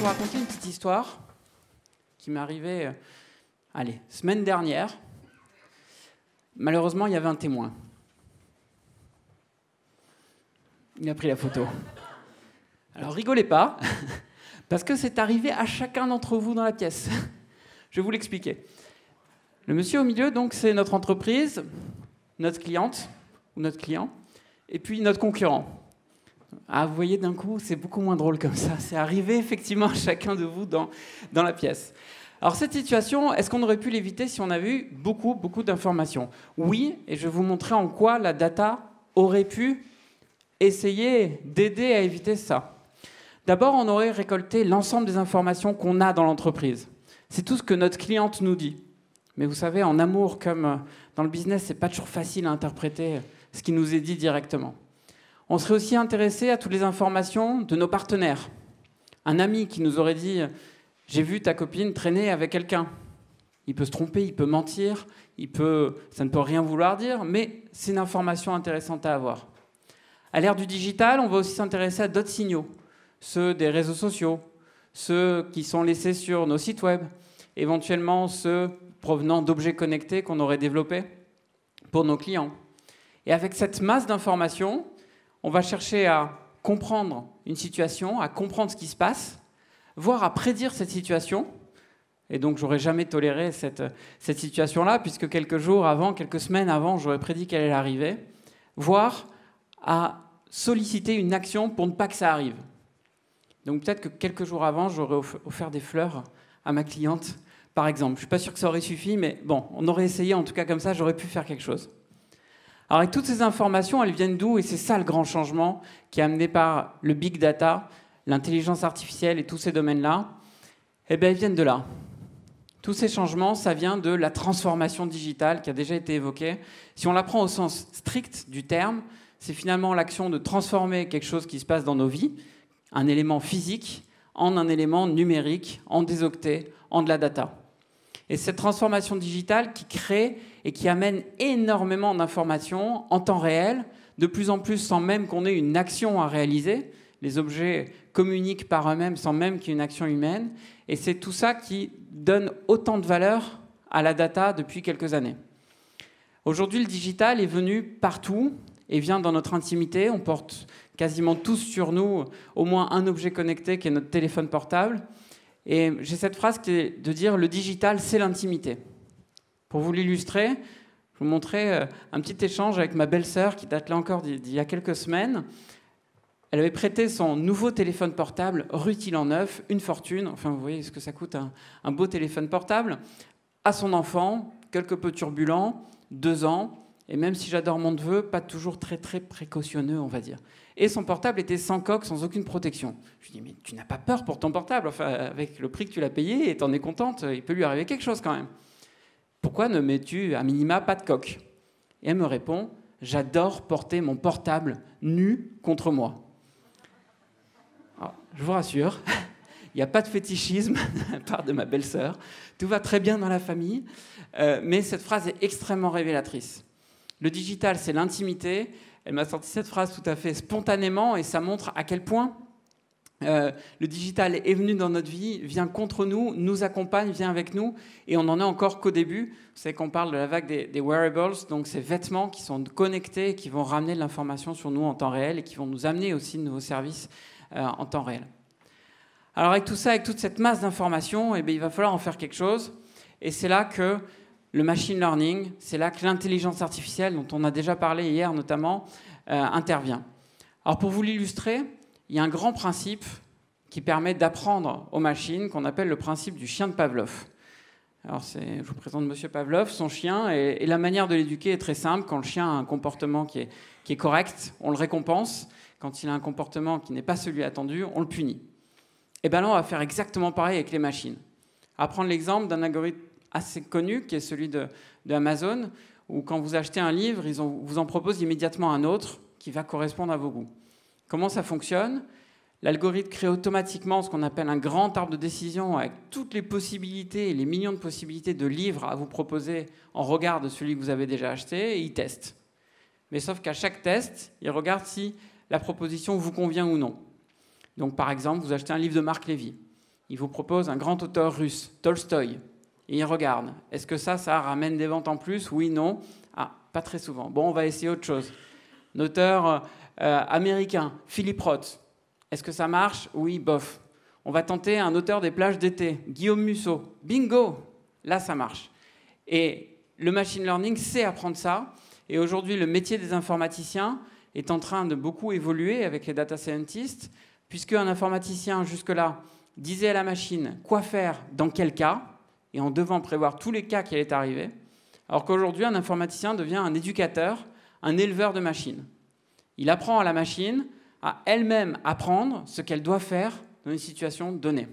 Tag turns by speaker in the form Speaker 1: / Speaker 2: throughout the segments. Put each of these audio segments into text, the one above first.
Speaker 1: vous raconter une petite histoire qui m'est arrivée, semaine dernière. Malheureusement, il y avait un témoin. Il a pris la photo. Alors, rigolez pas, parce que c'est arrivé à chacun d'entre vous dans la pièce. Je vais vous l'expliquer. Le monsieur au milieu, donc, c'est notre entreprise, notre cliente, ou notre client, et puis notre concurrent. Ah, vous voyez, d'un coup, c'est beaucoup moins drôle comme ça. C'est arrivé, effectivement, à chacun de vous dans la pièce. Alors, cette situation, est-ce qu'on aurait pu l'éviter si on avait eu beaucoup d'informations? Oui, et je vais vous montrer en quoi la data aurait pu essayer d'aider à éviter ça. D'abord, on aurait récolté l'ensemble des informations qu'on a dans l'entreprise. C'est tout ce que notre cliente nous dit. Mais vous savez, en amour comme dans le business, c'est pas toujours facile à interpréter ce qui nous est dit directement. On serait aussi intéressé à toutes les informations de nos partenaires. Un ami qui nous aurait dit « J'ai vu ta copine traîner avec quelqu'un ». Il peut se tromper, il peut mentir, ça ne peut rien vouloir dire, mais c'est une information intéressante à avoir. À l'ère du digital, on va aussi s'intéresser à d'autres signaux, ceux des réseaux sociaux, ceux qui sont laissés sur nos sites web, éventuellement ceux provenant d'objets connectés qu'on aurait développés pour nos clients. Et avec cette masse d'informations, on va chercher à comprendre une situation, à comprendre ce qui se passe, voire à prédire cette situation. Et donc, j'aurais jamais toléré cette situation-là, puisque quelques semaines avant, j'aurais prédit qu'elle allait arriver, voire à solliciter une action pour ne pas que ça arrive. Donc, peut-être que quelques jours avant, j'aurais offert des fleurs à ma cliente, par exemple. Je ne suis pas sûr que ça aurait suffi, mais bon, on aurait essayé, en tout cas comme ça, j'aurais pu faire quelque chose. Alors avec toutes ces informations, elles viennent d'où? Et c'est ça le grand changement qui est amené par le big data, l'intelligence artificielle et tous ces domaines-là. Eh bien, ils viennent de là. Tous ces changements, ça vient de la transformation digitale qui a déjà été évoquée. Si on la prend au sens strict du terme, c'est finalement l'action de transformer quelque chose qui se passe dans nos vies, un élément physique, en un élément numérique, en des octets, en de la data. Et cette transformation digitale qui crée et qui amène énormément d'informations en temps réel, de plus en plus sans même qu'on ait une action à réaliser. Les objets communiquent par eux-mêmes sans même qu'il y ait une action humaine. Et c'est tout ça qui donne autant de valeur à la data depuis quelques années. Aujourd'hui, le digital est venu partout et vient dans notre intimité. On porte quasiment tous sur nous au moins un objet connecté qui est notre téléphone portable. Et j'ai cette phrase qui est de dire « le digital, c'est l'intimité ». Pour vous l'illustrer, je vous montrer un petit échange avec ma belle-sœur qui date là encore d'il y a quelques semaines. Elle avait prêté son nouveau téléphone portable rutilant neuf, une fortune, enfin vous voyez ce que ça coûte un beau téléphone portable, à son enfant, quelque peu turbulent, 2 ans, et même si j'adore mon neveu, pas toujours très précautionneux, on va dire. Et son portable était sans coque, sans aucune protection. Je lui dis, mais tu n'as pas peur pour ton portable? Enfin, avec le prix que tu l'as payé, et t'en es contente, il peut lui arriver quelque chose quand même. Pourquoi ne mets-tu à minima pas de coque? Et elle me répond, j'adore porter mon portable nu contre moi. Alors, je vous rassure, il n'y a pas de fétichisme de la part de ma belle-sœur. Tout va très bien dans la famille, mais cette phrase est extrêmement révélatrice. Le digital, c'est l'intimité. Elle m'a sorti cette phrase tout à fait spontanément et ça montre à quel point le digital est venu dans notre vie, vient contre nous, nous accompagne, vient avec nous et on n'en est encore qu'au début. Vous savez qu'on parle de la vague des wearables, donc ces vêtements qui sont connectés et qui vont ramener de l'information sur nous en temps réel et qui vont nous amener aussi de nouveaux services en temps réel. Alors avec tout ça, avec toute cette masse d'informations, eh bien, il va falloir en faire quelque chose et c'est là que le machine learning, c'est là que l'intelligence artificielle, dont on a déjà parlé hier notamment, intervient. Alors pour vous l'illustrer, il y a un grand principe qui permet d'apprendre aux machines, qu'on appelle le principe du chien de Pavlov. Alors je vous présente Monsieur Pavlov, son chien, et la manière de l'éduquer est très simple. Quand le chien a un comportement qui est correct, on le récompense. Quand il a un comportement qui n'est pas celui attendu, on le punit. Et bien là, on va faire exactement pareil avec les machines. On va prendre l'exemple d'un algorithme assez connu, qui est celui de Amazon, où quand vous achetez un livre, ils vous en proposent immédiatement un autre qui va correspondre à vos goûts. Comment ça fonctionne? L'algorithme crée automatiquement ce qu'on appelle un grand arbre de décision avec toutes les possibilités et les millions de possibilités de livres à vous proposer en regard de celui que vous avez déjà acheté et il teste. Mais sauf qu'à chaque test, il regarde si la proposition vous convient ou non. Donc par exemple, vous achetez un livre de Marc Lévy. il vous propose un grand auteur russe, Tolstoï. Et il regarde. Est-ce que ça ramène des ventes en plus? Oui, non. Ah, pas très souvent. Bon, on va essayer autre chose. Un auteur américain, Philip Roth. Est-ce que ça marche? Oui, bof. On va tenter un auteur des plages d'été, Guillaume Musso. Bingo! Là, ça marche. Et le machine learning sait apprendre ça. Et aujourd'hui, le métier des informaticiens est en train de beaucoup évoluer avec les data scientists, puisqu'un informaticien, jusque-là, disait à la machine quoi faire dans quel cas, et en devant prévoir tous les cas qui allaient arriver, alors qu'aujourd'hui, un informaticien devient un éducateur, un éleveur de machines. Il apprend à la machine à elle-même apprendre ce qu'elle doit faire dans une situation donnée.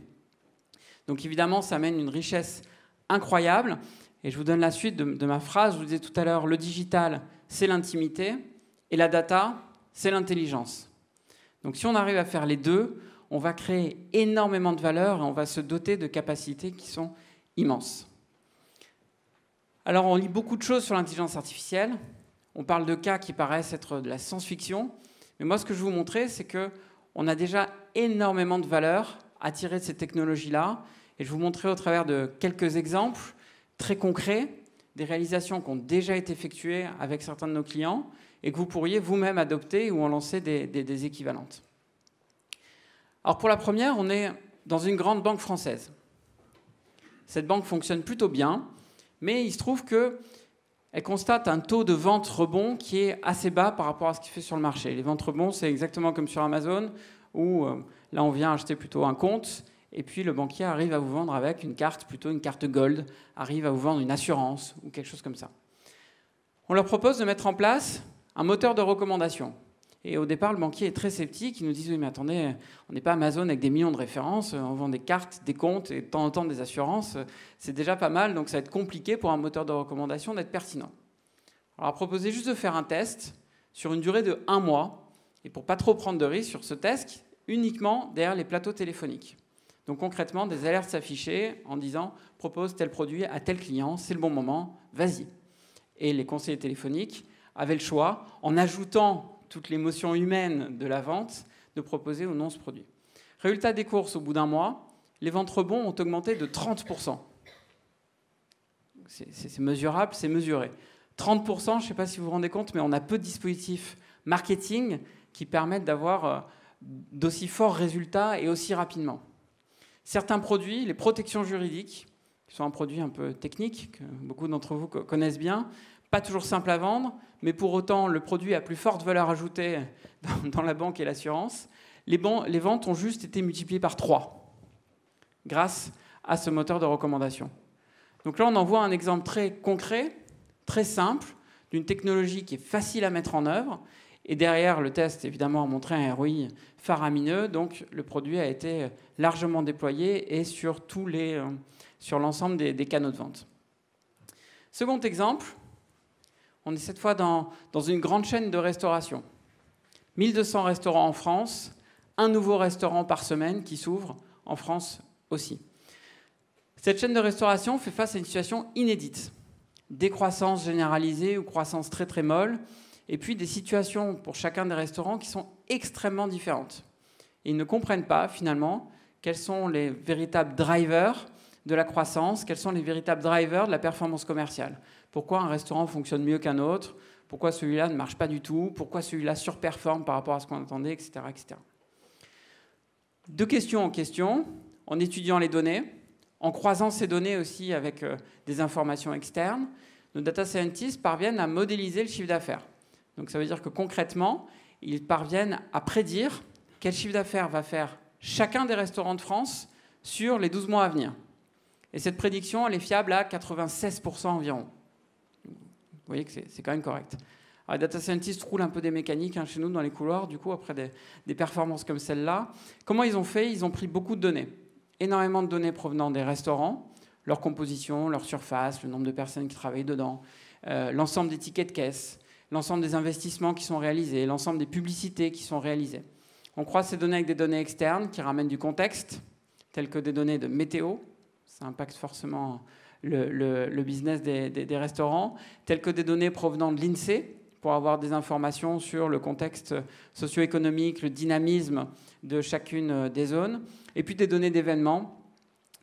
Speaker 1: Donc évidemment, ça amène une richesse incroyable. Et je vous donne la suite de ma phrase. Je vous disais tout à l'heure, le digital, c'est l'intimité, et la data, c'est l'intelligence. Donc si on arrive à faire les deux, on va créer énormément de valeur et on va se doter de capacités qui sont immenses. Alors on lit beaucoup de choses sur l'intelligence artificielle. On parle de cas qui paraissent être de la science-fiction. Mais moi, ce que je vais vous montrer, c'est qu'on a déjà énormément de valeur à tirer de ces technologies-là. Et je vais vous montrer au travers de quelques exemples très concrets, des réalisations qui ont déjà été effectuées avec certains de nos clients et que vous pourriez vous-même adopter ou en lancer des équivalentes. Alors pour la première, on est dans une grande banque française. Cette banque fonctionne plutôt bien, mais il se trouve qu'elle constate un taux de vente rebond qui est assez bas par rapport à ce qui fait sur le marché. Les ventes rebonds, c'est exactement comme sur Amazon, où là on vient acheter plutôt un compte, et puis le banquier arrive à vous vendre avec une carte, plutôt une carte gold, arrive à vous vendre une assurance ou quelque chose comme ça. On leur propose de mettre en place un moteur de recommandation. Et au départ, le banquier est très sceptique. Il nous dit « Oui, mais attendez, on n'est pas Amazon avec des millions de références. On vend des cartes, des comptes et de temps en temps des assurances. C'est déjà pas mal, donc ça va être compliqué pour un moteur de recommandation d'être pertinent. » Alors, on a proposé juste de faire un test sur une durée de 1 mois. Et pour pas trop prendre de risques sur ce test, uniquement derrière les plateaux téléphoniques. Donc concrètement, des alertes s'affichaient en disant « Propose tel produit à tel client, c'est le bon moment, vas-y ». Et les conseillers téléphoniques avaient le choix, en ajoutant toute l'émotion humaine de la vente, de proposer ou non ce produit. Résultat des courses, au bout d'1 mois, les ventes rebonds ont augmenté de 30%. C'est mesurable, c'est mesuré. 30%, je ne sais pas si vous vous rendez compte, mais on a peu de dispositifs marketing qui permettent d'avoir d'aussi forts résultats et aussi rapidement. Certains produits, les protections juridiques, qui sont un produit un peu technique, que beaucoup d'entre vous connaissent bien, pas toujours simple à vendre, mais pour autant, le produit a plus forte valeur ajoutée dans la banque et l'assurance. Les ventes ont juste été multipliées par 3 grâce à ce moteur de recommandation. Donc là, on en voit un exemple très concret, très simple, d'une technologie qui est facile à mettre en œuvre. Et derrière, le test, évidemment, a montré un ROI faramineux. Donc, le produit a été largement déployé et sur l'ensemble des canaux de vente. Second exemple, on est cette fois dans une grande chaîne de restauration. 1200 restaurants en France, un nouveau restaurant par semaine qui s'ouvre en France aussi. Cette chaîne de restauration fait face à une situation inédite. Décroissance généralisée ou croissance très très molle, et puis des situations pour chacun des restaurants qui sont extrêmement différentes. Et ils ne comprennent pas finalement quels sont les véritables drivers de la croissance, quels sont les véritables drivers de la performance commerciale. Pourquoi un restaurant fonctionne mieux qu'un autre, pourquoi celui-là ne marche pas du tout, pourquoi celui-là surperforme par rapport à ce qu'on attendait, etc., etc. De question en question, en étudiant les données, en croisant ces données aussi avec des informations externes, nos data scientists parviennent à modéliser le chiffre d'affaires. Donc ça veut dire que concrètement, ils parviennent à prédire quel chiffre d'affaires va faire chacun des restaurants de France sur les 12 mois à venir. Et cette prédiction, elle est fiable à 96% environ. Vous voyez que c'est quand même correct. Alors, les data scientists roulent un peu des mécaniques chez nous dans les couloirs, du coup, après des performances comme celle-là. Comment ils ont fait? Ils ont pris beaucoup de données. Énormément de données provenant des restaurants, leur composition, leur surface, le nombre de personnes qui travaillent dedans, l'ensemble des tickets de caisse, l'ensemble des investissements qui sont réalisés, l'ensemble des publicités qui sont réalisées. On croise ces données avec des données externes qui ramènent du contexte, telles que des données de météo, ça impacte forcément le business des restaurants, telles que des données provenant de l'INSEE, pour avoir des informations sur le contexte socio-économique, le dynamisme de chacune des zones, et puis des données d'événements,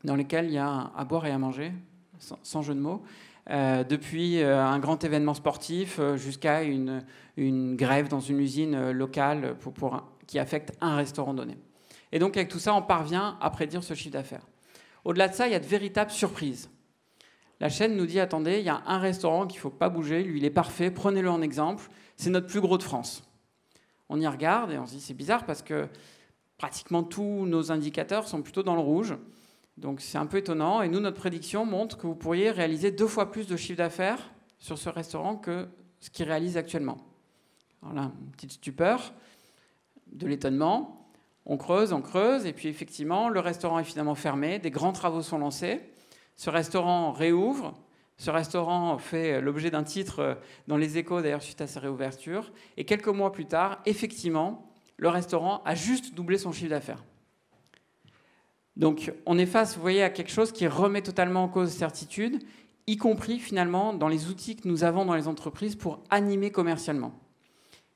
Speaker 1: dans lesquels il y a à boire et à manger, sans jeu de mots, depuis un grand événement sportif jusqu'à une grève dans une usine locale qui affecte un restaurant donné. Et donc avec tout ça, on parvient à prédire ce chiffre d'affaires. Au-delà de ça, il y a de véritables surprises. La chaîne nous dit, attendez, il y a un restaurant qu'il ne faut pas bouger, lui il est parfait, prenez-le en exemple, c'est notre plus gros de France. On y regarde et on se dit, c'est bizarre parce que pratiquement tous nos indicateurs sont plutôt dans le rouge. Donc c'est un peu étonnant. Et nous, notre prédiction montre que vous pourriez réaliser 2 fois plus de chiffre d'affaires sur ce restaurant que ce qu'il réalise actuellement. Alors là, une petite stupeur, de l'étonnement. On creuse, et puis effectivement, le restaurant est finalement fermé, des grands travaux sont lancés. Ce restaurant réouvre. Ce restaurant fait l'objet d'un titre dans les Échos, d'ailleurs, suite à sa réouverture. Et quelques mois plus tard, effectivement, le restaurant a juste doublé son chiffre d'affaires. Donc on est face, vous voyez, à quelque chose qui remet totalement en cause certitude, y compris finalement dans les outils que nous avons dans les entreprises pour animer commercialement.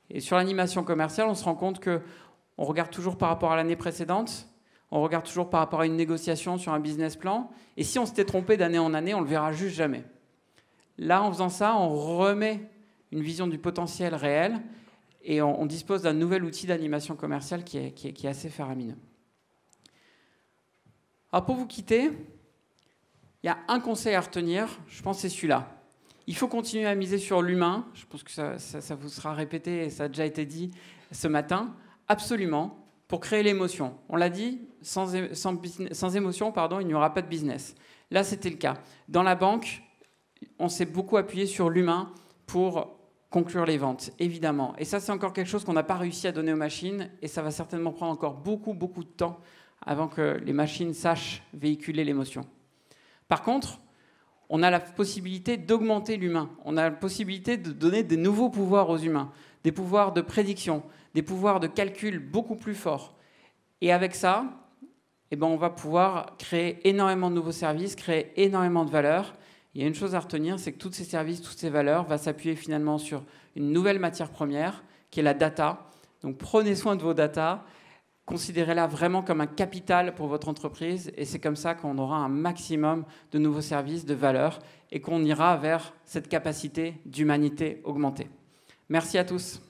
Speaker 1: Et sur l'animation commerciale, on se rend compte qu'on regarde toujours par rapport à l'année précédente, on regarde toujours par rapport à une négociation sur un business plan, et si on s'était trompé d'année en année, on ne le verra juste jamais. Là, en faisant ça, on remet une vision du potentiel réel, et on dispose d'un nouvel outil d'animation commerciale qui est assez faramineux. Alors pour vous quitter, il y a un conseil à retenir, je pense que c'est celui-là. Il faut continuer à miser sur l'humain, je pense que ça vous sera répété et ça a déjà été dit ce matin, absolument, pour créer l'émotion. On l'a dit, sans émotion, il n'y aura pas de business. Là, c'était le cas. Dans la banque, on s'est beaucoup appuyé sur l'humain pour conclure les ventes, évidemment. Et ça, c'est encore quelque chose qu'on n'a pas réussi à donner aux machines et ça va certainement prendre encore beaucoup de temps avant que les machines sachent véhiculer l'émotion. Par contre, on a la possibilité d'augmenter l'humain. On a la possibilité de donner des nouveaux pouvoirs aux humains, des pouvoirs de prédiction, des pouvoirs de calcul beaucoup plus forts. Et avec ça, on va pouvoir créer énormément de nouveaux services, créer énormément de valeur. Il y a une chose à retenir, c'est que tous ces services, toutes ces valeurs vont s'appuyer finalement sur une nouvelle matière première, qui est la data. Donc prenez soin de vos data. Considérez-la vraiment comme un capital pour votre entreprise et c'est comme ça qu'on aura un maximum de nouveaux services, de valeur et qu'on ira vers cette capacité d'humanité augmentée. Merci à tous.